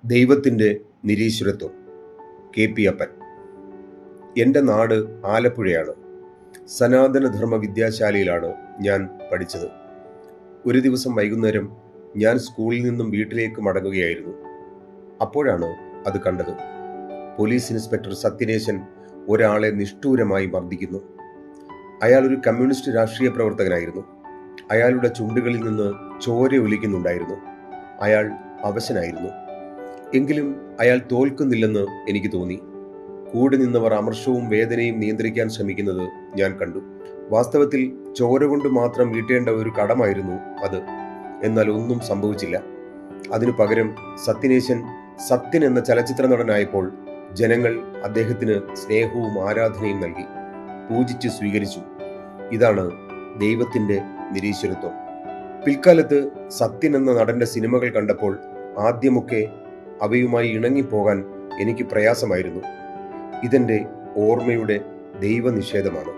ദൈവത്തിൻ്റെ നിരീശ്വരത്വം. KP അപ്പൻ. എൻ്റെ നാട് ആലപ്പുഴയാണ്. സനാതനധർമ്മ വിദ്യാശാലയിലാണ് ഞാൻ പഠിച്ചത്. ഒരു ദിവസം വൈകുന്നേരം ഞാൻ സ്കൂളിൽ നിന്നും വീട്ടിലേക്ക് മടങ്ങുകയായിരുന്നു. അപ്പോഴാണ് അത് കണ്ടത്. പോലീസ് ഇൻസ്പെക്ടർ സത്യനേശൻ ഒരാളെ നിഷ്ഠൂരമായി മർദ്ദിക്കുന്നു. അയാൾ ഒരു കമ്മ്യൂണിസ്റ്റ് രാഷ്ട്രീയ പ്രവർത്തകനായിരുന്നു. അയാളുടെ ചുണ്ടുകളിൽ നിന്ന് ചോര ഒലിക്കുന്നുണ്ടായിരുന്നു. അയാൾ അവശനായിരുന്നു. എങ്കിലും അയാൾ തോൽക്കുന്നില്ലെന്ന് എനിക്ക് തോന്നി. കൂടെ നിന്നവർ അമർഷവും വേദനയും നിയന്ത്രിക്കാൻ ശ്രമിക്കുന്നത് ഞാൻ കണ്ടു. വാസ്തവത്തിൽ ചോര കൊണ്ട് മാത്രം വീട്ടേണ്ട ഒരു കടമായിരുന്നു അത്. എന്നാൽ ഒന്നും സംഭവിച്ചില്ല. അതിനു പകരം സത്യനേശൻ സത്യൻ എന്ന ചലച്ചിത്ര നടനായപ്പോൾ ജനങ്ങൾ അദ്ദേഹത്തിന് സ്നേഹവും ആരാധനയും നൽകി, പൂജിച്ച് സ്വീകരിച്ചു. ഇതാണ് ദൈവത്തിൻ്റെ നിരീശ്വരത്വം. പിൽക്കാലത്ത് സത്യൻ എന്ന നടന്റെ സിനിമകൾ കണ്ടപ്പോൾ ആദ്യമൊക്കെ അവയുമായി ഇണങ്ങിപ്പോകാൻ എനിക്ക് പ്രയാസമായിരുന്നു. ഇതെൻ്റെ ഓർമ്മയുടെ ദൈവനിഷേധമാണ്.